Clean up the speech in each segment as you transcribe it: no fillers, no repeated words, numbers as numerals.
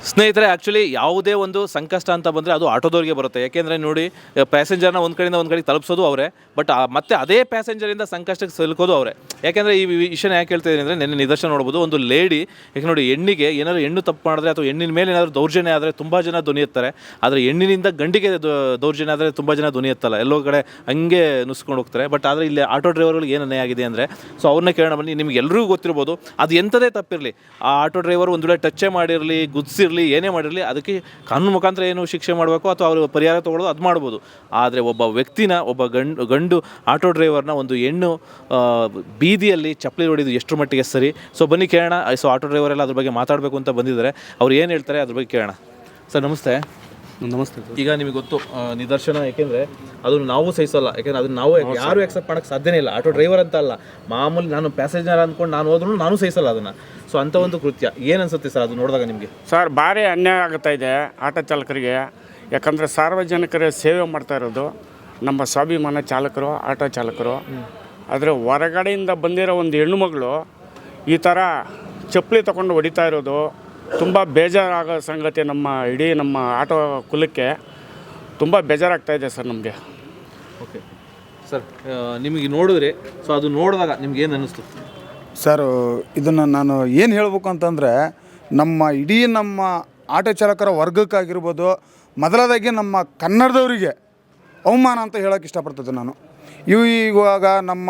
ಸ್ನೇಹಿತರೆ, ಆ್ಯಕ್ಚುಲಿ ಯಾವುದೇ ಒಂದು ಸಂಕಷ್ಟ ಅಂತ ಬಂದರೆ ಅದು ಆಟೋದವ್ರಿಗೆ ಬರುತ್ತೆ. ಯಾಕೆಂದರೆ ನೋಡಿ, ಪ್ಯಾಸೆಂಜರ್ನ ಒಂದು ಕಡೆಯಿಂದ ಒಂದು ಕಡೆಗೆ ತಲುಪಿಸೋದು ಅವರೇ, ಬಟ್ ಮತ್ತೆ ಅದೇ ಪ್ಯಾಸೆಂಜರಿಂದ ಸಂಕಷ್ಟಕ್ಕೆ ಸಿಲುಕೋದು ಅವರೇ. ಯಾಕೆಂದರೆ ಈ ವಿಷಯನ ಯಾಕೆ ಹೇಳ್ತಿದ್ದೀನಿ ಅಂದರೆ, ನೆನ್ನೆ ನಿದರ್ಶನ ನೋಡ್ಬೋದು. ಒಂದು ಲೇಡಿ, ಯಾಕೆ ನೋಡಿ, ಹೆಣ್ಣಿಗೆ ಏನಾದರೂ ಹೆಣ್ಣು ತಪ್ಪು ಮಾಡಿದ್ರೆ ಅಥವಾ ಹೆಣ್ಣಿನ ಮೇಲೆ ಏನಾದರೂ ದೌರ್ಜನ್ಯ ಆದರೆ ತುಂಬ ಜನ ಧ್ವನಿ ಎತ್ತಾರೆ. ಆದರೆ ಹೆಣ್ಣಿನಿಂದ ಗಂಡಿಗೆ ದೌರ್ಜನ್ಯ ಆದರೆ ತುಂಬ ಜನ ಧ್ವನಿ ಎತ್ತಲ್ಲ, ಎಲ್ಲೋ ಕಡೆ ಹಂಗೆ ನುಸ್ಕೊಂಡು ಹೋಗ್ತಾರೆ. ಬಟ್ ಆದರೆ ಇಲ್ಲಿ ಆಟೋ ಡ್ರೈವರ್ಗಳಿಗೆ ಏನು ಅನ್ಯಾಯ ಆಗಿದೆ ಅಂದರೆ, ಸೊ ಅವ್ರನ್ನ ಕೇಳೋಣ ಬನ್ನಿ. ನಿಮ್ಗೆ ಎಲ್ಲರಿಗೂ ಗೊತ್ತಿರ್ಬೋದು, ಅದು ಎಂಥದೇ ತಪ್ಪಿರಲಿ, ಆ ಆಟೋ ಡ್ರೈವರ್ ಒಂದು ವೇಳೆ ಟಚ್ಚೇ ಮಾಡಿರಲಿ, ಗುದ್ಸಿರಲಿ, ಏನೇ ಮಾಡಿರಲಿ, ಅದಕ್ಕೆ ಕಾನೂನು ಮುಖಾಂತರ ಏನು ಶಿಕ್ಷೆ ಮಾಡಬೇಕು ಅಥವಾ ಅವರು ಪರಿಹಾರ ತೊಗೊಳ್ಳೋದು ಅದು ಮಾಡ್ಬೋದು. ಆದರೆ ಒಬ್ಬ ವ್ಯಕ್ತಿನ, ಒಬ್ಬ ಗಂಡು ಆಟೋ ಡ್ರೈವರ್ನ ಒಂದು ಹೆಣ್ಣು ಬೀದಿಯಲ್ಲಿ ಚಪ್ಪಲಿ ಹೊಡಿದು ಎಷ್ಟರ ಮಟ್ಟಿಗೆ ಸರಿ? ಸೊ ಬನ್ನಿ ಕೇಳೋಣ. ಸೊ ಆಟೋ ಡ್ರೈವರ್ ಎಲ್ಲ ಅದ್ರ ಬಗ್ಗೆ ಮಾತಾಡಬೇಕು ಅಂತ ಬಂದಿದ್ದಾರೆ. ಅವ್ರು ಏನು ಹೇಳ್ತಾರೆ ಅದ್ರ ಬಗ್ಗೆ ಕೇಳೋಣ. ಸರ್ ನಮಸ್ತೆ. ನಮಸ್ತೆ. ಈಗ ನಿಮಗೆ ಗೊತ್ತು ನಿದರ್ಶನ, ಯಾಕೆಂದರೆ ಅದನ್ನು ನಾವು ಸಹಿಸಲ್ಲ. ಯಾಕೆಂದರೆ ಅದನ್ನು ನಾವು ಯಾರು ಆಕ್ಸೆಪ್ಟ್ ಮಾಡೋಕ್ಕೆ ಸಾಧ್ಯನೇ ಇಲ್ಲ. ಆಟೋ ಡ್ರೈವರ್ ಅಂತ ಅಲ್ಲ, ಮಾಮೂಲಿ ನಾನು ಪ್ಯಾಸೆಂಜರ್ ಅಂದ್ಕೊಂಡು ನಾನು ಹೋದ್ರೂ ನಾನು ಸಹಿಸಲ್ಲ ಅದನ್ನು. ಸೊ ಅಂಥ ಒಂದು ಕೃತ್ಯ ಏನು ಅನಿಸುತ್ತೆ ಸರ್ ಅದು ನೋಡಿದಾಗ ನಿಮಗೆ? ಸರ್, ಭಾರಿ ಅನ್ಯಾಯ ಆಗ್ತಾ ಇದೆ ಆಟೋ ಚಾಲಕರಿಗೆ. ಯಾಕಂದರೆ ಸಾರ್ವಜನಿಕರ ಸೇವೆ ಮಾಡ್ತಾ ಇರೋದು ನಮ್ಮ ಸ್ವಾಭಿಮಾನ ಚಾಲಕರು, ಆಟೋ ಚಾಲಕರು. ಆದರೆ ಹೊರಗಡೆಯಿಂದ ಬಂದಿರೋ ಒಂದು ಹೆಣ್ಣುಮಗಳು ಈ ಥರ ಚಪ್ಪಲಿ ತೊಗೊಂಡು ಹೊಡಿತಾ ಇರೋದು ತುಂಬ ಬೇಜಾರಾಗೋ ಸಂಗತಿ. ಇಡೀ ನಮ್ಮ ಆಟೋ ಕುಲಕ್ಕೆ ತುಂಬ ಬೇಜಾರಾಗ್ತಾಯಿದೆ ಸರ್ ನಮಗೆ. ಓಕೆ ಸರ್, ನಿಮಗೆ ನೋಡಿದ್ರಿ, ಸೊ ಅದು ನೋಡಿದಾಗ ನಿಮ್ಗೆ ಏನು ಅನ್ನಿಸ್ತು ಸರ್? ಇದನ್ನು ನಾನು ಏನು ಹೇಳಬೇಕು ಅಂತಂದರೆ, ಇಡೀ ನಮ್ಮ ಆಟೋ ಚಾಲಕರ ವರ್ಗಕ್ಕಾಗಿರ್ಬೋದು, ಮೊದಲದಾಗಿ ನಮ್ಮ ಕನ್ನಡದವರಿಗೆ ಅವಮಾನ ಅಂತ ಹೇಳೋಕ್ಕೆ ಇಷ್ಟಪಡ್ತಿದ್ದೆ ನಾನು. ಇವಾಗ ನಮ್ಮ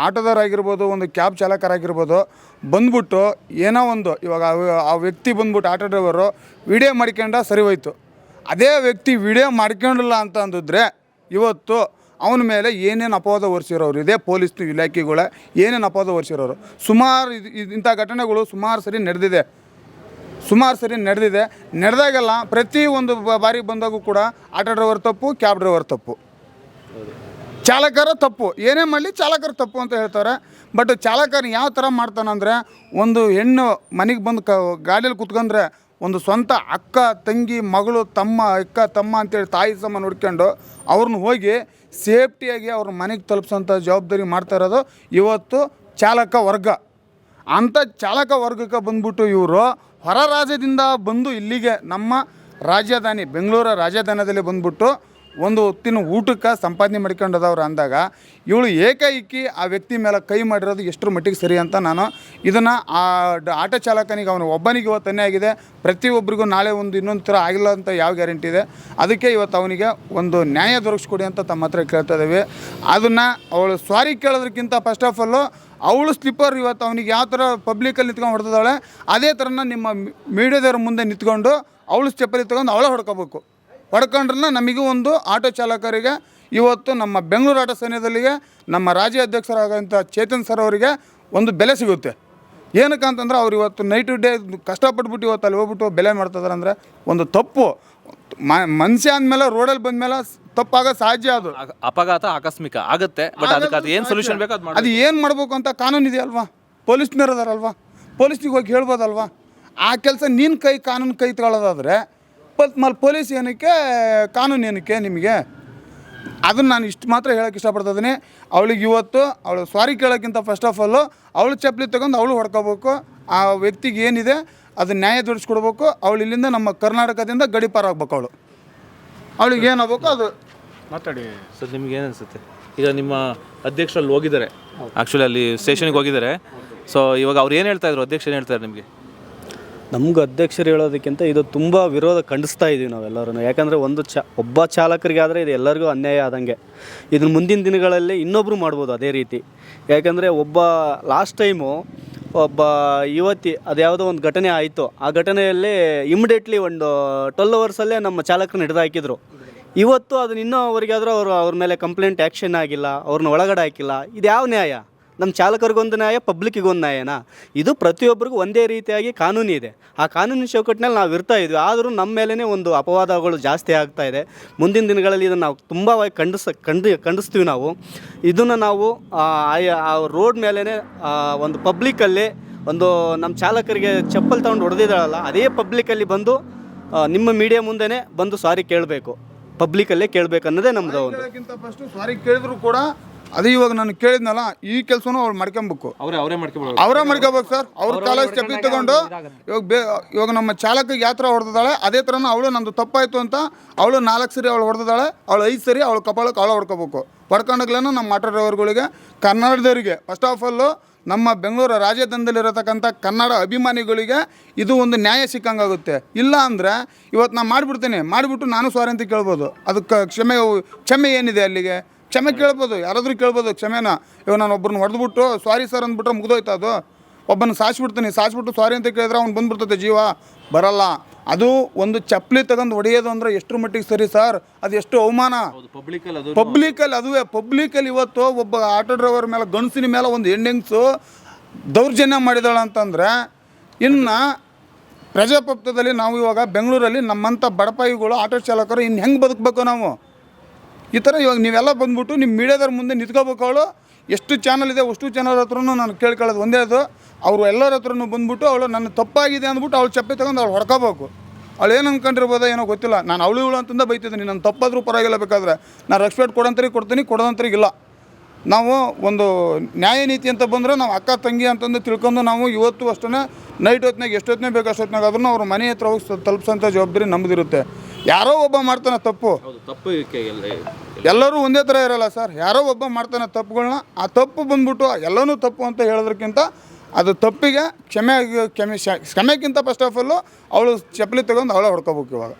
ಆಟೋದವರಾಗಿರ್ಬೋದು, ಒಂದು ಕ್ಯಾಬ್ ಚಾಲಕರಾಗಿರ್ಬೋದು, ಬಂದ್ಬಿಟ್ಟು ಏನೋ ಒಂದು ಇವಾಗ ಆ ವ್ಯಕ್ತಿ ಬಂದ್ಬಿಟ್ಟು ಆಟೋ ಡ್ರೈವರು ವಿಡಿಯೋ ಮಾಡ್ಕೊಂಡ ಸರಿ ಹೋಯ್ತು. ಅದೇ ವ್ಯಕ್ತಿ ವಿಡಿಯೋ ಮಾಡ್ಕೊಂಡಿಲ್ಲ ಅಂತ ಅಂದಿದ್ರೆ ಇವತ್ತು ಅವನ ಮೇಲೆ ಏನೇನು ಅಪವಾದ ಹೊರಿಸಿರೋರು, ಇದೇ ಪೊಲೀಸ್ ಇಲಾಖೆಗಳ ಏನೇನು ಅಪವಾದ ಹೊರಿಸಿರೋರು. ಸುಮಾರು ಇಂಥ ಘಟನೆಗಳು ಸುಮಾರು ಸರಿ ನಡೆದಿದೆ. ನಡೆದಾಗೆಲ್ಲ ಪ್ರತಿ ಒಂದು ಬಾರಿ ಬಂದಾಗೂ ಕೂಡ ಆಟೋ ಡ್ರೈವರ್ ತಪ್ಪು, ಕ್ಯಾಬ್ ಡ್ರೈವರ್ ತಪ್ಪು, ಚಾಲಕರ ತಪ್ಪು. ಏನೇ ಮಾಡಲಿ ಚಾಲಕರ ತಪ್ಪು ಅಂತ ಹೇಳ್ತಾರೆ. ಬಟ್ ಚಾಲಕರು ಯಾವ ಥರ ಮಾಡ್ತಾನಂದರೆ, ಒಂದು ಹೆಣ್ಣು ಮನೆಗೆ ಬಂದು ಗಾಡಿಯಲ್ಲಿ ಕುತ್ಕೊಂಡ್ರೆ ಒಂದು ಸ್ವಂತ ಅಕ್ಕ, ತಂಗಿ, ಮಗಳು, ತಮ್ಮ ಅಂತೇಳಿ ತಾಯಿ ಸಮ ನೋಡ್ಕೊಂಡು ಅವ್ರನ್ನ ಹೋಗಿ ಸೇಫ್ಟಿಯಾಗಿ ಅವ್ರ ಮನೆಗೆ ತಲುಪಿಸೋಂಥ ಜವಾಬ್ದಾರಿ ಮಾಡ್ತಾ ಇರೋದು ಇವತ್ತು ಚಾಲಕ ವರ್ಗ. ಅಂಥ ಚಾಲಕ ವರ್ಗಕ್ಕೆ ಬಂದ್ಬಿಟ್ಟು ಇವರು ಹೊರ ರಾಜ್ಯದಿಂದ ಬಂದು ಇಲ್ಲಿಗೆ ನಮ್ಮ ರಾಜಧಾನಿ ಬೆಂಗಳೂರು ರಾಜಧಾನದಲ್ಲಿ ಬಂದ್ಬಿಟ್ಟು ಒಂದು ಹೊತ್ತಿನ ಊಟಕ್ಕೆ ಸಂಪಾದನೆ ಮಾಡ್ಕೊಂಡದವ್ರು ಅಂದಾಗ ಇವಳು ಏಕಾಏಕಿ ಆ ವ್ಯಕ್ತಿ ಮೇಲೆ ಕೈ ಮಾಡಿರೋದು ಎಷ್ಟರ ಮಟ್ಟಿಗೆ ಸರಿ ಅಂತ ನಾನು ಇದನ್ನು ಆಟೋ ಚಾಲಕನಿಗೆ ಅವನು ಒಬ್ಬನಿಗೆ ಇವತ್ತು ಅನ್ಯಾಯ ಆಗಿದೆ. ಪ್ರತಿಯೊಬ್ಬರಿಗೂ ನಾಳೆ ಇನ್ನೊಂದು ಥರ ಆಗಿಲ್ಲ ಅಂತ ಯಾವ ಗ್ಯಾರಂಟಿ ಇದೆ? ಅದಕ್ಕೆ ಇವತ್ತು ಅವನಿಗೆ ಒಂದು ನ್ಯಾಯ ದೊರಕಿಸ್ಕೊಡಿ ಅಂತ ತಮ್ಮ ಹತ್ರ ಕೇಳ್ತಾ ಇದ್ದೀವಿ. ಅದನ್ನು ಅವಳು ಸಾರಿ ಕೇಳೋದಕ್ಕಿಂತ ಫಸ್ಟ್ ಆಫ್ ಆಲು ಅವಳು ಸ್ಲಿಪ್ಪರ್ ಇವತ್ತು ಅವನಿಗೆ ಯಾವ ಥರ ಪಬ್ಲಿಕಲ್ಲಿ ನಿಂತ್ಕೊಂಡು ಹೊಡೆದಿದ್ದಾಳೆ, ಅದೇ ಥರನ ನಿಮ್ಮ ಮೀಡಿಯಾದವ್ರ ಮುಂದೆ ನಿಂತ್ಕೊಂಡು ಅವಳು ಸ್ಟೆಪ್ಪಲ್ಲಿ ತೊಗೊಂಡು ಅವಳೇ ಹೊಡ್ಕೊಂಡ್ರೆ ನಮಗೂ ಒಂದು ಆಟೋ ಚಾಲಕರಿಗೆ ಇವತ್ತು ನಮ್ಮ ಬೆಂಗಳೂರು ಆಟೋ ಸೈನ್ಯದಲ್ಲಿಗೆ ನಮ್ಮ ರಾಜ್ಯ ಅಧ್ಯಕ್ಷರಾದಂಥ ಚೇತನ್ ಸರ್ ಅವರಿಗೆ ಒಂದು ಬೆಲೆ ಸಿಗುತ್ತೆ. ಏನಕ್ಕೆ ಅಂತಂದ್ರೆ ಅವ್ರು ಇವತ್ತು ನೈಟ್ ಟು ಡೇ ಕಷ್ಟಪಟ್ಬಿಟ್ಟು ಇವತ್ತು ಅಲ್ಲಿ ಹೋಗ್ಬಿಟ್ಟು ಬೆಲೆ ಮಾಡ್ತಿದ್ದಾರೆ ಅಂದರೆ ಒಂದು ತಪ್ಪು. ಮನುಷ್ಯ ಅಂದಮೇಲೆ ರೋಡಲ್ಲಿ ಬಂದಮೇಲೆ ತಪ್ಪಾಗೋದು ಸಹಜ. ಅದು ಅಪಘಾತ ಆಕಸ್ಮಿಕ ಆಗುತ್ತೆ, ಬಟ್ ಅದಕ್ಕೆ ಅದು ಏನು ಸೊಲ್ಯೂಷನ್ ಬೇಕು ಅದು ಏನು ಮಾಡಬೇಕು ಅಂತ ಕಾನೂನು ಇದೆಯಲ್ವಾ? ಪೊಲೀಸ್ನವ್ರು ಅದಾರಲ್ವಾ, ಪೊಲೀಸ್ನಿಗೆ ಹೋಗಿ ಹೇಳ್ಬೋದಲ್ವಾ? ಆ ಕೆಲಸ ನೀನು ಕಾನೂನು ಕೈ ತಗೊಳ್ಳೋದಾದರೆ ಪೊಲೀಸ್ ಏನಕ್ಕೆ, ಕಾನೂನು ಏನಕ್ಕೆ ನಿಮಗೆ? ಅದನ್ನು ನಾನು ಇಷ್ಟು ಮಾತ್ರ ಹೇಳೋಕ್ಕೆ ಇಷ್ಟಪಡ್ತಿದ್ದೀನಿ. ಅವಳಿಗೆ ಇವತ್ತು ಅವಳು ಸಾರಿ ಕೇಳೋಕ್ಕಿಂತ ಫಸ್ಟ್ ಆಫ್ ಆಲು ಅವಳು ಚಪ್ಪಲಿ ತೊಗೊಂಡು ಅವಳು ಹೊಡ್ಕೋಬೇಕು. ಆ ವ್ಯಕ್ತಿಗೆ ಏನಿದೆ ಅದು ನ್ಯಾಯ ದೊರಕಿಸ್ಕೊಡ್ಬೇಕು. ಅವಳು ಇಲ್ಲಿಂದ ನಮ್ಮ ಕರ್ನಾಟಕದಿಂದ ಗಡಿ ಪಾರಾಗಬೇಕು. ಅವಳಿಗೆ ಏನಾಗಬೇಕು ಅದು ಮಾತಾಡಿ. ಸರ್, ನಿಮ್ಗೆ ಏನು ಅನಿಸುತ್ತೆ? ಈಗ ನಿಮ್ಮ ಅಧ್ಯಕ್ಷರಲ್ಲಿ ಹೋಗಿದ್ದಾರೆ, ಆ್ಯಕ್ಚುಲಿ ಅಲ್ಲಿ ಸ್ಟೇಷನ್ಗೆ ಹೋಗಿದ್ದಾರೆ. ಸೊ ಇವಾಗ ಅವ್ರು ಏನು ಹೇಳ್ತಾಯಿದ್ರು, ಅಧ್ಯಕ್ಷ ಏನು ಹೇಳ್ತಾರೆ ನಿಮಗೆ? ನಮ್ಗೆ ಅಧ್ಯಕ್ಷರು ಹೇಳೋದಕ್ಕಿಂತ ಇದು ತುಂಬ ವಿರೋಧ ಖಂಡಿಸ್ತಾ ಇದ್ದೀವಿ ನಾವೆಲ್ಲರೂ. ಯಾಕಂದರೆ ಒಬ್ಬ ಚಾಲಕರಿಗೆ ಆದರೆ ಇದು ಎಲ್ಲರಿಗೂ ಅನ್ಯಾಯ ಆದಂಗೆ. ಇದನ್ನು ಮುಂದಿನ ದಿನಗಳಲ್ಲಿ ಇನ್ನೊಬ್ಬರು ಮಾಡ್ಬೋದು ಅದೇ ರೀತಿ. ಯಾಕಂದರೆ ಲಾಸ್ಟ್ ಟೈಮು ಒಬ್ಬ ಯುವತಿ ಅದ್ಯಾವುದೋ ಒಂದು ಘಟನೆ ಆಯಿತು. ಆ ಘಟನೆಯಲ್ಲಿ ಇಮಿಡಿಯೇಟ್ಲಿ ಒಂದು 12 ಅವರ್ಸಲ್ಲೇ ನಮ್ಮ ಚಾಲಕರನ್ನ ಹಿಡಿದು ಹಾಕಿದ್ರು. ಇವತ್ತು ಅದನ್ನ ಇನ್ನೂವರೆಗಾದರೂ ಅವ್ರ ಮೇಲೆ ಕಂಪ್ಲೇಂಟ್ ಆ್ಯಕ್ಷನ್ ಆಗಿಲ್ಲ, ಅವ್ರನ್ನ ಒಳಗಡೆ ಹಾಕಿಲ್ಲ. ಇದು ಯಾವ ನ್ಯಾಯ? ನಮ್ಮ ಚಾಲಕರಿಗೊಂದು ನ್ಯಾಯ, ಪಬ್ಲಿಕ್ಕಿಗೊಂದು ನ್ಯಾಯನಾ? ಇದು ಪ್ರತಿಯೊಬ್ಬರಿಗೂ ಒಂದೇ ರೀತಿಯಾಗಿ ಕಾನೂನು ಇದೆ. ಆ ಕಾನೂನಿನ ಚೌಕಟ್ಟಿನಲ್ಲಿ ನಾವು ಇರ್ತಾ ಇದ್ವಿ. ಆದರೂ ನಮ್ಮ ಮೇಲೇ ಒಂದು ಅಪವಾದಗಳು ಜಾಸ್ತಿ ಆಗ್ತಾ ಇದೆ. ಮುಂದಿನ ದಿನಗಳಲ್ಲಿ ಇದನ್ನು ನಾವು ತುಂಬ ಖಂಡಿಸ್ತೀವಿ. ಇದನ್ನು ನಾವು ಆ ರೋಡ್ ಮೇಲೇ ಒಂದು ಪಬ್ಲಿಕ್ಕಲ್ಲಿ ಒಂದು ನಮ್ಮ ಚಾಲಕರಿಗೆ ಚಪ್ಪಲ್ ತಗೊಂಡು ಹೊಡೆದಿದ್ದಾಳಲ್ಲ, ಅದೇ ಪಬ್ಲಿಕ್ಕಲ್ಲಿ ಬಂದು ನಿಮ್ಮ ಮೀಡಿಯಾ ಮುಂದೆನೇ ಬಂದು ಸಾರಿ ಕೇಳಬೇಕು, ಪಬ್ಲಿಕಲ್ಲೇ ಕೇಳಬೇಕು ಅನ್ನೋದೇ ನಮ್ಮದು. ಫಸ್ಟು ಸಾರಿ ಕೇಳಿದ್ರು ಕೂಡ ಅದು ಇವಾಗ ನಾನು ಕೇಳಿದ್ನಲ್ಲ ಈ ಕೆಲಸನೂ ಅವ್ರು ಮಾಡ್ಕೊಬೇಕು, ಅವರೇ ಮಾಡ್ಕೊಬೋದು. ಅವರೇ ಮಾಡ್ಕೋಬೇಕು ಸರ್. ಅವ್ರ ಕಾಲೇಜ್ ಚಪ್ಪಲಿ ತಗೊಂಡು ಇವಾಗ ನಮ್ಮ ಚಾಲಕಿಗೆ ಯಾವ ಥರ ಹೊಡೆದಾಳೆ ಅದೇ ಥರನ ಅವಳು ನಂದು ತಪ್ಪಾಯಿತು ಅಂತ ಅವಳು 4 ಸರಿ ಅವಳು ಹೊಡೆದಾಳೆ, ಅವಳು 5 ಸರಿ ಅವಳು ಕಪಾಳಕ್ಕೆ ಅವಳು ಹೊಡ್ಕೋಬೇಕು. ಹೊಡ್ಕೊಂಡಾಗ್ಲೇನು ನಮ್ಮ ಆಟೋ ಡ್ರೈವರ್ಗಳಿಗೆ ಕನ್ನಡದವರಿಗೆ ಫಸ್ಟ್ ಆಫ್ ಆಲು ನಮ್ಮ ಬೆಂಗಳೂರು ರಾಜಧಾನಿಯಲ್ಲಿರತಕ್ಕಂಥ ಕನ್ನಡ ಅಭಿಮಾನಿಗಳಿಗೆ ಇದು ಒಂದು ನ್ಯಾಯ ಸಿಕ್ಕಂಗಾಗುತ್ತೆ. ಇಲ್ಲ ಅಂದರೆ ಇವತ್ತು ನಾನು ಮಾಡಿಬಿಟ್ಟು ನಾನು ಸಾರಿ ಅಂತ ಕೇಳ್ಬೋದು. ಅದಕ್ಕೆ ಕ್ಷಮೆ ಏನಿದೆ ಅಲ್ಲಿಗೆ? ಕ್ಷಮೆ ಕೇಳ್ಬೋದು, ಯಾರಾದರೂ ಕೇಳ್ಬೋದು ಕ್ಷಮೆನ. ಇವಾಗ ನಾನು ಒಬ್ಬರನ್ನ ಹೊಡೆದ್ಬಿಟ್ಟು ಸಾರಿ ಸರ್ ಅಂದ್ಬಿಟ್ರೆ ಮುಗ್ದೋಯ್ತು. ಅದು ಒಬ್ಬನ ಸಾಯಿಸ್ಬಿಟ್ಟು ಸಾರಿ ಅಂತ ಕೇಳಿದ್ರೆ ಅವ್ನು ಬಂದ್ಬಿಡ್ತದೆ, ಜೀವ ಬರಲ್ಲ. ಅದು ಒಂದು ಚಪ್ಪಲಿ ತಗೊಂಡು ಹೊಡೆಯೋದು ಅಂದರೆ ಎಷ್ಟರ ಮಟ್ಟಿಗೆ ಸರಿ ಸರ್? ಅದು ಎಷ್ಟು ಅವಮಾನ ಪಬ್ಲಿಕಲ್ಲಿ ಇವತ್ತು ಒಬ್ಬ ಆಟೋ ಡ್ರೈವರ್ ಮೇಲೆ ಗಂಡಸಿನ ಮೇಲೆ ಒಂದು ಹೆಣ್ಣೆಂಗ್ಸು ದೌರ್ಜನ್ಯ ಮಾಡಿದಾಳೆ ಅಂತಂದರೆ ಇನ್ನು ಪ್ರಜಾಪ್ರಭುತ್ವದಲ್ಲಿ ನಾವು ಇವಾಗ ಬೆಂಗಳೂರಲ್ಲಿ ನಮ್ಮಂಥ ಬಡಪಾಯಿಗಳು ಆಟೋ ಚಾಲಕರು ಇನ್ನು ಹೆಂಗೆ ಬದುಕಬೇಕು ನಾವು? ಈ ಥರ ಇವಾಗ ನೀವೆಲ್ಲ ಬಂದ್ಬಿಟ್ಟು ನಿಮ್ಮ ಮೀಡಿಯಾದವ್ರ ಮುಂದೆ ನಿಂತ್ಕೋಬೇಕು. ಅವಳು ಎಷ್ಟು ಚಾನಲ್ ಇದೆ ಅಷ್ಟು ಚಾನಲ್ ಹತ್ರನೂ ನಾನು ಕೇಳ್ಕೊಳ್ಳೋದು ಒಂದೇ, ಅದು ಅವರು ಎಲ್ಲರ ಹತ್ರನೂ ಬಂದ್ಬಿಟ್ಟು ಅವಳು ನನ್ನ ತಪ್ಪಾಗಿದೆ ಅಂದ್ಬಿಟ್ಟು ಅವಳು ಚಪ್ಪೆ ತಗೊಂಡು ಅವಳು ಹೊಡ್ಕೋಬೇಕು. ಅವಳು ಏನು ಅಂದ್ಕೊಂಡಿರ್ಬೋದೋ ಏನೋ ಗೊತ್ತಿಲ್ಲ. ನಾನು ಅವಳು ಅಂತಂದ ಬೈತಿದ್ದೀನಿ, ನಾನು ತಪ್ಪಾದರೂ ಪರವಾಗಿಲ್ಲ, ಬೇಕಾದ್ರೆ ನಾನು ರೆಸ್ಪೆಕ್ಟ್ ಕೊಡ್ತೀನಿ, ಕೊಡೋದಂತರಿಗಿಲ್ಲ. ನಾವು ಒಂದು ನ್ಯಾಯ ನೀತಿ ಅಂತ ಬಂದರೆ ನಾವು ಅಕ್ಕ ತಂಗಿ ಅಂತಂದು ತಿಳ್ಕೊಂಡು ನಾವು ಇವತ್ತು ಅಷ್ಟೇ ನೈಟ್ ಹೊತ್ತಿನಾಗ ಎಷ್ಟೊತ್ತಿನೇ ಬೇಕು ಅಷ್ಟೊತ್ತಿನಾಗ ಆದ್ರೂ ಅವ್ರ ಮನೆ ಹತ್ರ ಹೋಗಿ ತಲುಪಿಸೋಂಥ ಜವಾಬ್ದಾರಿ ನಮ್ಮದಿರುತ್ತೆ. ಯಾರೋ ಒಬ್ಬ ಮಾಡ್ತಾನೆ ತಪ್ಪು, ಎಲ್ಲರೂ ಒಂದೇ ಥರ ಇರೋಲ್ಲ ಸರ್. ಯಾರೋ ಒಬ್ಬ ಮಾಡ್ತಾನೆ ತಪ್ಪುಗಳನ್ನ, ಆ ತಪ್ಪು ಬಂದ್ಬಿಟ್ಟು ಎಲ್ಲನೂ ತಪ್ಪು ಅಂತ ಹೇಳೋದಕ್ಕಿಂತ ಅದು ತಪ್ಪಿಗೆ ಕ್ಷಮೆಗಿಂತ ಫಸ್ಟ್ ಆಫ್ ಆಲು ಅವಳು ಚಪ್ಪಲಿ ತಗೊಂಡು ಅವಳೇ ಹೊಡ್ಕೋಬೇಕು. ಇವಾಗ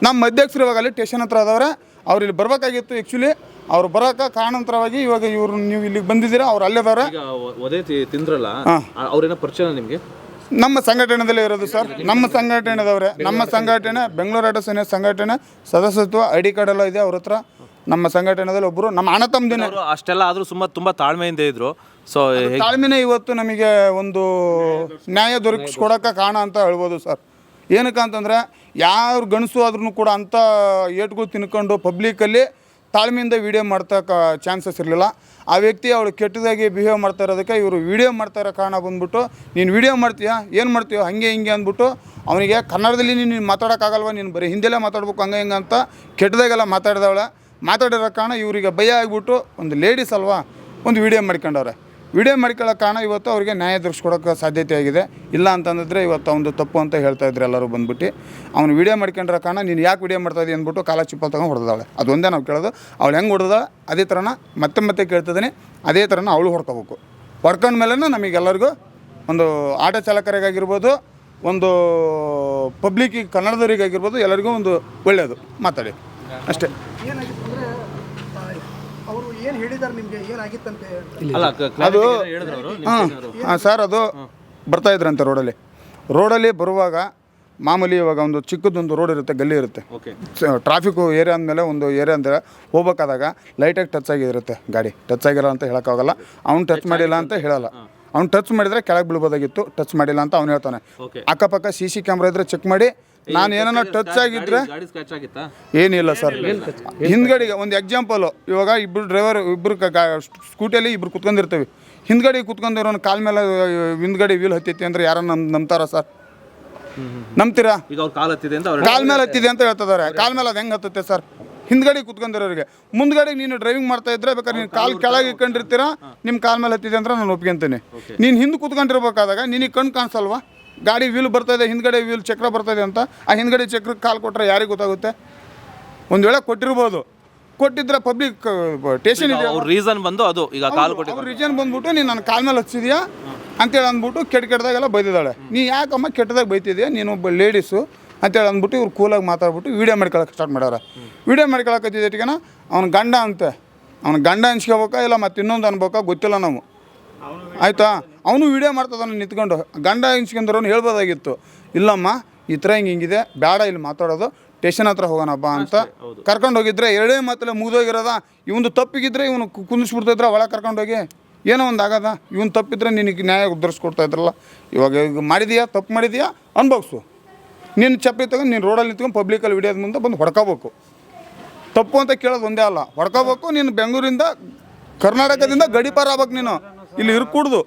ನಮ್ಮ ಅಧ್ಯಕ್ಷರು ಇವಾಗ ಅಲ್ಲಿ ಸ್ಟೇಷನ್ ಹತ್ರ ಆದವ್ರೆ, ಅವ್ರು ಇಲ್ಲಿ ಬರಬೇಕಾಗಿತ್ತು. ಆ್ಯಕ್ಚುಲಿ ಅವ್ರು ಬರೋಕೆ ಕಾರಣಾಂತರವಾಗಿ ಇವಾಗ ಇವರು ನೀವು ಇಲ್ಲಿಗೆ ಬಂದಿದ್ದೀರಾ, ಅವ್ರು ಅಲ್ಲೇದವ್ರೆ. ತಿಂದ್ರಲ್ಲ ಅವ್ರೇನೋ ಪರಿಚಯ ನಿಮಗೆ? ನಮ್ಮ ಸಂಘಟನೆದಲ್ಲೇ ಇರೋದು ಸರ್, ನಮ್ಮ ಸಂಘಟನೆದವ್ರೆ. ನಮ್ಮ ಸಂಘಟನೆ ಬೆಂಗಳೂರು ಆಟೋ ಸೇನೆ ಸಂಘಟನೆ ಸದಸ್ಯತ್ವ ಐ ಡಿ ಕಾರ್ಡ್ ಎಲ್ಲ ಇದೆ ಅವ್ರ ಹತ್ರ. ನಮ್ಮ ಸಂಘಟನೆದಲ್ಲಿ ಒಬ್ಬರು ನಮ್ಮ ಅಣ್ಣ ತಮ್ಮದಿನ ಅಷ್ಟೆಲ್ಲ ಆದರೂ ತುಂಬ ತಾಳ್ಮೆಯಿಂದ ಇದ್ರು. ಸೊ ತಾಳ್ಮೆನೇ ಇವತ್ತು ನಮಗೆ ಒಂದು ನ್ಯಾಯ ದೊರಕಿಸ್ಕೊಡೋಕೆ ಕಾರಣ ಅಂತ ಹೇಳ್ಬೋದು ಸರ್. ಏನಕ್ಕೆ ಅಂತಂದರೆ ಯಾರು ಗಣಸು ಆದ್ರೂ ಕೂಡ ಅಂಥ ಏಟ್ಗಳು ತಿನ್ಕೊಂಡು ಪಬ್ಲಿಕಲ್ಲಿ ತಾಳ್ಮೆಯಿಂದ ವೀಡಿಯೋ ಮಾಡ್ತಕ್ಕ ಚಾನ್ಸಸ್ ಇರಲಿಲ್ಲ. ಆ ವ್ಯಕ್ತಿ ಅವಳು ಕೆಟ್ಟದಾಗಿ ಬಿಹೇವ್ ಮಾಡ್ತಾ ಇರೋದಕ್ಕೆ ಇವರು ವೀಡಿಯೋ ಮಾಡ್ತಾ ಇರೋ ಕಾರಣ ಬಂದ್ಬಿಟ್ಟು, ನೀನು ವೀಡಿಯೋ ಮಾಡ್ತೀಯಾ, ಏನು ಮಾಡ್ತೀಯೋ ಹಾಗೆ ಹಿಂಗೆ ಅಂದ್ಬಿಟ್ಟು ಅವನಿಗೆ ಕನ್ನಡದಲ್ಲಿ ನೀನು ಮಾತಾಡೋಕ್ಕಾಗಲ್ವ, ನೀನು ಬರೀ ಹಿಂದಿಯಲ್ಲೇ ಮಾತಾಡ್ಬೇಕು ಹಂಗೆ ಹಿಂಗೆ ಅಂತ ಕೆಟ್ಟದಾಗೆಲ್ಲ ಮಾತಾಡಿರೋ ಕಾರಣ ಇವರಿಗೆ ಭಯ ಆಗಿಬಿಟ್ಟು ಒಂದು ಲೇಡೀಸ್ ಅಲ್ವಾ ಒಂದು ವೀಡಿಯೋ ಮಾಡ್ಕೊಂಡವ್ರೆ. ವೀಡಿಯೋ ಮಾಡ್ಕೊಳ್ಳೋ ಕಾರಣ ಇವತ್ತು ಅವರಿಗೆ ನ್ಯಾಯ ದೊರಕಿಸ್ಕೊಡೋಕ್ಕೆ ಸಾಧ್ಯತೆ ಆಗಿದೆ. ಇಲ್ಲ ಅಂತಂದಿದ್ರೆ ಇವತ್ತು ಅವನು ತಪ್ಪು ಅಂತ ಹೇಳ್ತಾ ಇದ್ರು ಎಲ್ಲರೂ ಬಂದ್ಬಿಟ್ಟು. ಅವ್ನು ವೀಡಿಯೋ ಮಾಡ್ಕೊಂಡಿರೋ ಕಾರಣ ನೀನು ಯಾಕೆ ವೀಡಿಯೋ ಮಾಡ್ತಾಯಿದ್ದಿ ಅಂದ್ಬಿಟ್ಟು ಕಾಲ ಚಿಪ್ಪಲ್ ತಗೊಂಡು ಹೊಡೆದಾಳೆ. ಅದೊಂದೇ ನಾವು ಕೇಳೋದು. ಅವಳು ಹೆಂಗೆ ಹೊಡೆದಾಳೆ ಅದೇ ಥರನ ಮತ್ತೆ ಕೇಳ್ತಿದ್ದೀನಿ, ಅದೇ ಥರನ ಅವಳು ಹೊಡ್ಕೋಬೇಕು. ಹೊಡ್ಕೊಂಡ ಮೇಲೆ ನಮಗೆಲ್ಲರಿಗೂ ಒಂದು ಆಟೋ ಚಾಲಕರಿಗಾಗಿರ್ಬೋದು, ಒಂದು ಪಬ್ಲಿಕ್ಕಿಗೆ ಕನ್ನಡದವರಿಗಾಗಿರ್ಬೋದು, ಎಲ್ಲರಿಗೂ ಒಂದು ಒಳ್ಳೆಯದು ಮಾತಾಡಿ ಅಷ್ಟೇ. ಅವರು ಏನು ಹೇಳಿದ್ದಾರೆ ನಿಮಗೆ, ಏನಾಗಿತ್ತಂತೆ? ಅದು ಹಾಂ ಸರ್, ಅದು ಬರ್ತಾಯಿದ್ರಂತೆ ರೋಡಲ್ಲಿ ಬರುವಾಗ ಮಾಮೂಲಿ ಇವಾಗ ಒಂದು ಚಿಕ್ಕದೊಂದು ರೋಡ್ ಇರುತ್ತೆ, ಗಲ್ಲಿ ಇರುತ್ತೆ, ಟ್ರಾಫಿಕ್ಕು ಏರಿಯಾ ಅಂದಮೇಲೆ ಒಂದು ಏರಿಯಾ ಅಂದರೆ ಹೋಗ್ಬೇಕಾದಾಗ ಲೈಟಾಗಿ ಟಚ್ ಆಗಿರುತ್ತೆ ಗಾಡಿ. ಟಚ್ ಆಗಿಲ್ಲ ಅಂತ ಹೇಳೋಕ್ಕಾಗಲ್ಲ, ಅವ್ನು ಟಚ್ ಮಾಡಿಲ್ಲ ಅಂತ ಹೇಳಲ್ಲ. ಅವ್ನು ಟಚ್ ಮಾಡಿದರೆ ಕೆಳಗೆ ಬೀಳ್ಬೋದಾಗಿತ್ತು, ಟಚ್ ಮಾಡಿಲ್ಲ ಅಂತ ಅವ್ನು ಹೇಳ್ತಾನೆ. ಅಕ್ಕಪಕ್ಕ CC ಕ್ಯಾಮ್ರಾ ಇದ್ದರೆ ಚೆಕ್ ಮಾಡಿ. ನಾನು ಏನಾರ ಟಚ್ ಆಗಿದ್ರೆ ಏನಿಲ್ಲ ಸರ್. ಹಿಂದ್ಗಡೆಗೆ ಒಂದು ಎಕ್ಸಾಂಪಲು, ಇವಾಗ ಇಬ್ಬರು ಸ್ಕೂಟಿಯಲ್ಲಿ ಇಬ್ಬರು ಕುತ್ಕೊಂಡಿರ್ತೀವಿ, ಹಿಂದ್ಗಡೆ ಕುತ್ಕೊಂಡಿರೋನು ಕಾಲ ಮೇಲೆ ಹಿಂದ್ಗಡೆ ವೀಲ್ ಹತ್ತೈತಿ ಅಂದರೆ ಯಾರನ್ನ ನಂಬ್ತಾರ ಸರ್? ನಂಬ್ತೀರಾ? ಕಾಲ ಮೇಲೆ ಹತ್ತಿದೆ ಅಂತ ಹೇಳ್ತಿದ್ದಾರೆ. ಕಾಲ ಮೇಲೆ ಅದು ಹೆಂಗೆ ಹತ್ತುತ್ತೆ ಸರ್? ಹಿಂದ್ಗಡೆ ಕುತ್ಕೊಂಡಿರೋರಿಗೆ. ಮುಂದ್ಗಡೆ ನೀನು ಡ್ರೈವಿಂಗ್ ಮಾಡ್ತಾ ಇದ್ರೆ ಬೇಕಾದ್ರೆ ನೀನು ಕಾಲು ಕೆಳಗೆ ಇಟ್ಕೊಂಡಿರ್ತೀರಾ, ನಿಮ್ಮ ಕಾಲ ಮೇಲೆ ಹತ್ತಿದೆ ಅಂದ್ರೆ ನಾನು ಒಪ್ಕೊಂತೀನಿ. ನೀನು ಹಿಂದೆ ಕುತ್ಕೊಂಡಿರ್ಬೇಕಾದಾಗ ನಿನಗೆ ಕಣ್ಣು ಕಾಣಿಸಲ್ವಾ? ಗಾಡಿ ವೀಲ್ ಬರ್ತಾಯಿದೆ, ಹಿಂದ್ಗಡೆ ವೀಲ್ ಚಕ್ರ ಬರ್ತಾಯಿದೆ ಅಂತ. ಆ ಹಿಂದ್ಗಡೆ ಚಕ್ರಕ್ಕೆ ಕಾಲು ಕೊಟ್ಟರೆ ಯಾರಿಗೆ ಗೊತ್ತಾಗುತ್ತೆ? ಒಂದು ವೇಳೆ ಕೊಟ್ಟಿರ್ಬೋದು, ಕೊಟ್ಟಿದ್ರೆ ಪಬ್ಲಿಕ್ ಸ್ಟೇಷನ್ ಇದೆ ರೀಸನ್ ಬಂದು ಅದು ಈಗ ಕಾಲು ಕೊಟ್ಟು ಅವ್ರ ರೀಸನ್ ಬಂದ್ಬಿಟ್ಟು ನೀನು ನನ್ನ ಕಾಲ ಮೇಲೆ ಹಚ್ಚಿದ್ಯಾ ಅಂತೇಳಿ ಅಂದ್ಬಿಟ್ಟು ಕೆಟ್ಟದಾಗೆಲ್ಲ ಬೈದಿದ್ದಾಳೆ. ನೀ ಯಾಕಮ್ಮ ಕೆಟ್ಟದಾಗ ಬೈತಿದ್ಯಾ, ನೀನು ಒಬ್ಬ ಲೇಡೀಸು ಅಂತೇಳಿ ಅಂದ್ಬಿಟ್ಟು ಇವ್ರು ಕೂಲಾಗಿ ಮಾತಾಡ್ಬಿಟ್ಟು ವೀಡಿಯೋ ಮಾಡ್ಕೊಳಕ್ಕೆ ಸ್ಟಾರ್ಟ್ ಮಾಡ್ಯಾರ. ವೀಡಿಯೋ ಮಾಡ್ಕೊಳಕತ್ತಿದ್ದಟಿಗೆನ ಅವ್ನ ಗಂಡ ಅಂತೆ, ಅವ್ನ ಗಂಡ ಅನ್ಸ್ಕೋಬೇಕಾ ಇಲ್ಲ ಮತ್ತು ಇನ್ನೊಂದು ಅನ್ಬೇಕಾ ಗೊತ್ತಿಲ್ಲ ನಾವು, ಆಯಿತಾ? ಅವನು ವೀಡಿಯೋ ಮಾಡ್ತದವನು ನಿಂತ್ಕೊಂಡು. ಗಂಡ ಅನ್ಸ್ಕೊಂಡ್ರವ್ನು ಹೇಳ್ಬೋದಾಗಿತ್ತು, ಇಲ್ಲಮ್ಮ ಈ ಥರ ಹಿಂಗಿದೆ, ಬೇಡ ಇಲ್ಲಿ ಮಾತಾಡೋದು, ಸ್ಟೇಷನ್ ಹತ್ರ ಹೋಗೋಣಪ್ಪ ಅಂತ ಕರ್ಕೊಂಡು ಹೋಗಿದ್ರೆ ಎರಡೇ ಮಾತಲ್ಲ ಮುಗಿದೋಗಿರೋದ. ಇವನು ತಪ್ಪಿಗಿದ್ರೆ ಇವನು ಕುಂದಿಸ್ಬಿಡ್ತಿದ್ರೆ ಒಳಗೆ ಕರ್ಕೊಂಡೋಗಿ ಏನೋ ಒಂದು ಆಗದ. ಇವನು ತಪ್ಪಿದ್ರೆ ನಿನಗೆ ನ್ಯಾಯ ಉದ್ಧರಿಸ್ಕೊಡ್ತಾ ಇದ್ರಲ್ಲ. ಇವಾಗ ಮಾಡಿದೀಯಾ, ತಪ್ಪು ಮಾಡಿದೀಯಾ ಅನ್ಬೋಗ್ಸು. ನೀನು ಚಪ್ಪಲಿ ತಗೊಂಡು ನೀನು ರೋಡಲ್ಲಿ ನಿಂತ್ಕೊಂಡು ಪಬ್ಲಿಕಲ್ಲಿ ವಿಡಿಯೋದ ಮುಂದೆ ಬಂದು ಹೊಡ್ಕೋಬೇಕು. ತಪ್ಪು ಅಂತ ಕೇಳೋದು ಒಂದೇ ಅಲ್ಲ, ಹೊಡ್ಕೋಬೇಕು. ನೀನು ಬೆಂಗಳೂರಿಂದ ಕರ್ನಾಟಕದಿಂದ ಗಡಿಪಾರ ಆಗ್ಬೇಕು, ನೀನು ಇಲ್ಲಿ ಇರ್ಕೂಡ್ದು.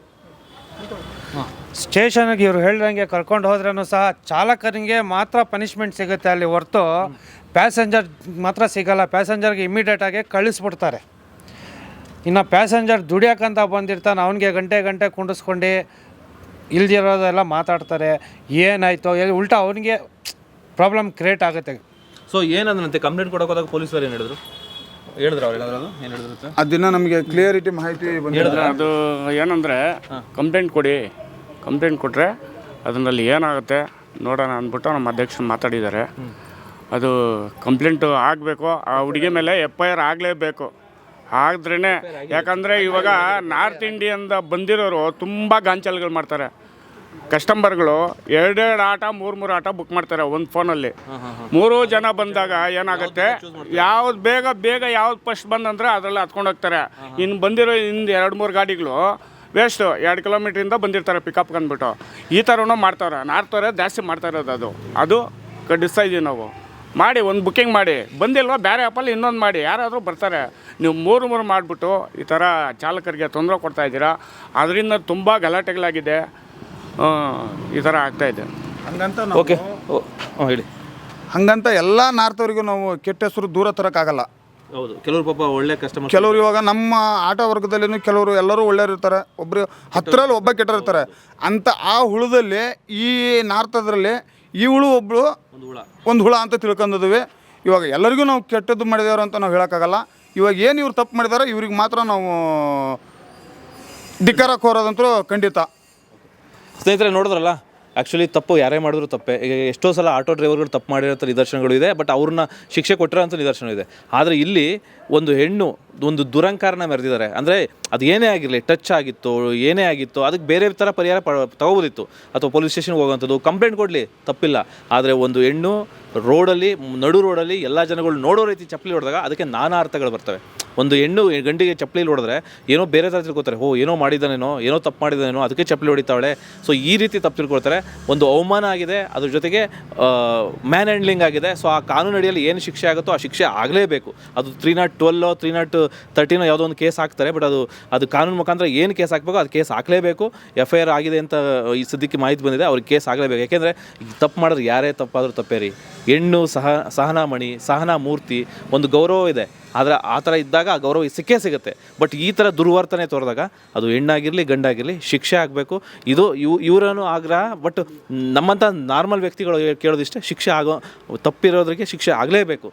ಸ್ಟೇಷನ್ಗೆ ಇವ್ರು ಹೇಳ್ದಂಗೆ ಕರ್ಕೊಂಡು ಹೋದ್ರೂ ಸಹ ಚಾಲಕನಿಗೆ ಮಾತ್ರ ಪನಿಷ್ಮೆಂಟ್ ಸಿಗುತ್ತೆ ಅಲ್ಲಿ ಹೊರತು ಪ್ಯಾಸೆಂಜರ್ ಮಾತ್ರ ಸಿಗಲ್ಲ. ಪ್ಯಾಸೆಂಜರ್ಗೆ ಇಮಿಡಿಯೇಟಾಗಿ ಕಳಿಸ್ಬಿಡ್ತಾರೆ. ಇನ್ನು ಪ್ಯಾಸೆಂಜರ್ ದುಡಿಯೋಕ್ಕಂತ ಬಂದಿರ್ತಾನೆ, ಅವನಿಗೆ ಗಂಟೆ ಕುಂಡಿಸ್ಕೊಂಡು ಇಲ್ದಿರೋದೆಲ್ಲ ಮಾತಾಡ್ತಾರೆ. ಏನಾಯ್ತೋ ಉಲ್ಟಾ ಅವನಿಗೆ ಪ್ರಾಬ್ಲಮ್ ಕ್ರಿಯೇಟ್ ಆಗುತ್ತೆ. ಸೊ ಏನಂದ್ರಂತೆ ಕಂಪ್ಲೇಂಟ್ ಕೊಡೋಕೆ ಹೋದಾಗ ಪೊಲೀಸರು ಏನು ಹೇಳಿದ್ರು ಅವ್ರು ಏನಾದ್ರು ಏನು ಹೇಳಿದ್ರು ಅದನ್ನ ನಮಗೆ ಕ್ಲಿಯರಿಟಿ ಮಾಹಿತಿ ಬಂದಿಲ್ಲ. ಅದು ಏನಂದರೆ ಕಂಪ್ಲೇಂಟ್ ಕೊಟ್ಟರೆ ಅದರಲ್ಲಿ ಏನಾಗುತ್ತೆ ನೋಡೋಣ ಅಂದ್ಬಿಟ್ಟು ನಮ್ಮ ಅಧ್ಯಕ್ಷರು ಮಾತಾಡಿದ್ದಾರೆ. ಅದು ಕಂಪ್ಲೇಂಟು ಆಗಬೇಕು, ಆ ಹುಡುಗಿ ಮೇಲೆ FIR ಆಗಲೇಬೇಕು. ಆದ್ರೇ ಯಾಕಂದರೆ ಇವಾಗ ನಾರ್ತ್ ಇಂಡಿಯಿಂದ ಬಂದಿರೋರು ತುಂಬ ಗಾಂಚಲ್ಗಳು ಮಾಡ್ತಾರೆ. ಕಸ್ಟಮರ್ಗಳು 2 ಆಟ 3 ಆಟ ಬುಕ್ ಮಾಡ್ತಾರೆ ಒಂದು ಫೋನಲ್ಲಿ. 3 ಜನ ಬಂದಾಗ ಏನಾಗುತ್ತೆ, ಯಾವ್ದು ಬೇಗ ಯಾವ್ದು ಫಸ್ಟ್ ಬಂದಂದ್ರೆ ಅದರಲ್ಲಿ ಹತ್ಕೊಂಡು ಹೋಗ್ತಾರೆ. ಇನ್ನು ಬಂದಿರೋ 2-3 ಗಾಡಿಗಳು ವೇಸ್ಟು 2 ಕಿಲೋಮೀಟ್ರಿಂದ ಬಂದಿರ್ತಾರೆ ಪಿಕಪ್ಗೆ ಅಂದ್ಬಿಟ್ಟು. ಈ ಥರನೂ ಮಾಡ್ತಾರೆ. ನಾರ್ತವರೇ ಜಾಸ್ತಿ ಮಾಡ್ತಾ ಇರೋದು. ಅದು ಖಂಡಿಸ್ತಾ ಇದ್ದೀವಿ ನಾವು. ಮಾಡಿ ಒಂದು ಬುಕ್ಕಿಂಗ್ ಮಾಡಿ, ಬಂದಿಲ್ವ ಬೇರೆ ಆ್ಯಪಲ್ಲಿ ಇನ್ನೊಂದು ಮಾಡಿ, ಯಾರಾದರೂ ಬರ್ತಾರೆ. ನೀವು 3 ಮಾಡಿಬಿಟ್ಟು ಈ ಥರ ಚಾಲಕರಿಗೆ ತೊಂದರೆ ಕೊಡ್ತಾಯಿದ್ದೀರಾ. ಅದರಿಂದ ತುಂಬ ಗಲಾಟೆಗಳಾಗಿದೆ. ಈ ಥರ ಆಗ್ತಾಯಿದೆ. ಹಂಗಂತ ಓಕೆ ಹೇಳಿ. ಹಂಗಂತ ಎಲ್ಲ ನಾರ್ತವರಿಗೂ ನಾವು ಕೆಟ್ಟ ಹೆಸರು ದೂರ ತರೋಕ್ಕಾಗಲ್ಲ. ಹೌದು, ಕೆಲವರು ಪಾಪ ಒಳ್ಳೆ ಕಸ್ಟಮರ್, ಕೆಲವರು ಇವಾಗ ನಮ್ಮ ಆಟೋ ವರ್ಗದಲ್ಲಿನೂ ಕೆಲವರು ಎಲ್ಲರೂ ಒಳ್ಳೆಯವ್ರು ಇರ್ತಾರೆ, ಒಬ್ಬರು 10ರಲ್ಲಿ ಒಬ್ಬ ಕೆಟ್ಟರಿರ್ತಾರೆ. ಅಂತ ಆ ಹುಳದಲ್ಲಿ ಈ ನಾರ್ತದ್ರಲ್ಲಿ ಈ ಹುಳು ಒಬ್ಬಳು ಒಂದು ಹುಳ ಅಂತ ತಿಳ್ಕೊಂಡಿದ್ವಿ. ಇವಾಗ ಎಲ್ಲರಿಗೂ ನಾವು ಕೆಟ್ಟದ್ದು ಮಾಡಿದವರು ಅಂತ ನಾವು ಹೇಳೋಕ್ಕಾಗಲ್ಲ. ಇವಾಗ ಏನು ಇವ್ರು ತಪ್ಪು ಮಾಡಿದಾರೋ ಇವ್ರಿಗೆ ಮಾತ್ರ ನಾವು ಧಿಕ್ಕಾರ ಕೋರೋದಂತೂ ಖಂಡಿತ. ಸ್ನೇಹಿತರೆ ನೋಡಿದ್ರಲ್ಲ, ಆ್ಯಕ್ಚುಲಿ ತಪ್ಪು ಯಾರೇ ಮಾಡಿದ್ರು ತಪ್ಪೆ. ಈಗ ಎಷ್ಟೋ ಸಲ ಆಟೋ ಡ್ರೈವರ್ಗಳು ತಪ್ಪು ಮಾಡಿರೋಂಥ ನಿದರ್ಶನಗಳು ಇದೆ, ಬಟ್ ಅವ್ರನ್ನ ಶಿಕ್ಷೆ ಕೊಟ್ಟಿರೋಂಥ ನಿದರ್ಶನ ಇದೆ. ಆದರೆ ಇಲ್ಲಿ ಒಂದು ಹೆಣ್ಣು ಒಂದು ದುರಂಕಾರನ ಮೆರೆದಿದ್ದಾರೆ. ಅಂದರೆ ಅದು ಏನೇ ಆಗಿರಲಿ, ಟಚ್ ಆಗಿತ್ತು, ಏನೇ ಆಗಿತ್ತು, ಅದಕ್ಕೆ ಬೇರೆ ಥರ ಪರಿಹಾರ ತಗೋಬೋದಿತ್ತು. ಅಥವಾ ಪೊಲೀಸ್ ಸ್ಟೇಷನ್ಗೆ ಹೋಗೋವಂಥದ್ದು, ಕಂಪ್ಲೇಂಟ್ ಕೊಡಲಿ, ತಪ್ಪಿಲ್ಲ. ಆದರೆ ಒಂದು ಹೆಣ್ಣು ರೋಡಲ್ಲಿ, ನಡು ರೋಡಲ್ಲಿ ಎಲ್ಲ ಜನಗಳು ನೋಡೋ ರೀತಿ ಚಪ್ಪಲಿ ಹೊಡೆದಾಗ ಅದಕ್ಕೆ ನಾನಾ ಅರ್ಥಗಳು ಬರ್ತವೆ. ಒಂದು ಹೆಣ್ಣು ಗಂಡಿಗೆ ಚಪ್ಪಲಿ ಹೊಡೆದ್ರೆ ಏನೋ ಬೇರೆ ಥರ ತಿಳ್ಕೊತಾರೆ. ಏನೋ ಮಾಡಿದ್ದಾನೇನೋ, ಏನೋ ತಪ್ಪು ಮಾಡಿದ್ದಾನೇನೋ, ಅದಕ್ಕೆ ಚಪ್ಪಲಿ ಹೊಡಿತಾವಳೆ. ಸೊ ಈ ರೀತಿ ತಪ್ಪು ತಿಳ್ಕೊಳ್ತಾರೆ. ಒಂದು ಅವಮಾನ ಆಗಿದೆ, ಅದ್ರ ಜೊತೆಗೆ ಮ್ಯಾನ್ ಹ್ಯಾಂಡ್ಲಿಂಗ್ ಆಗಿದೆ. ಸೊ ಆ ಕಾನೂನು ಅಡಿಯಲ್ಲಿ ಏನು ಶಿಕ್ಷೆ ಆಗುತ್ತೋ ಆ ಶಿಕ್ಷೆ ಆಗಲೇಬೇಕು. ಅದು 312 313 ಯಾವುದೋ ಒಂದು ಕೇಸ್ ಹಾಕ್ತಾರೆ, ಬಟ್ ಅದು ಕಾನೂನು ಮುಖಾಂತರ ಏನು ಕೇಸ್ ಹಾಕಬೇಕು ಅದು ಕೇಸ್ ಹಾಕಲೇಬೇಕು. FIR ಆಗಿದೆ ಅಂತ ಈ ಸದ್ಯಕ್ಕೆ ಮಾಹಿತಿ ಬಂದಿದೆ, ಅವ್ರಿಗೆ ಕೇಸ್ ಆಗಲೇಬೇಕು. ಯಾಕೆಂದರೆ ತಪ್ಪು ಮಾಡಿದ್ರೆ ಯಾರೇ ತಪ್ಪಾದರೂ ತಪ್ಪೇ ರೀ. ಹೆಣ್ಣು ಸಹನಾಮಣಿ, ಸಹನಾ ಮೂರ್ತಿ, ಒಂದು ಗೌರವ ಇದೆ. ಆದರೆ ಆ ಥರ ಇದ್ದಾಗ ಆ ಗೌರವ ಸಿಕ್ಕೇ ಸಿಗುತ್ತೆ. ಬಟ್ ಈ ಥರ ದುರ್ವರ್ತನೆ ತೋರಿದಾಗ ಅದು ಹೆಣ್ಣಾಗಿರಲಿ ಗಂಡಾಗಿರಲಿ ಶಿಕ್ಷೆ ಆಗಬೇಕು. ಇದು ಇವರನ್ನು ಆಗ್ರಹ. ಬಟ್ ನಮ್ಮಂಥ ನಾರ್ಮಲ್ ವ್ಯಕ್ತಿಗಳು ಕೇಳೋದಿಷ್ಟೇ, ಶಿಕ್ಷೆ ಆಗೋ ತಪ್ಪಿರೋದ್ರಿಗೆ ಶಿಕ್ಷೆ ಆಗಲೇಬೇಕು.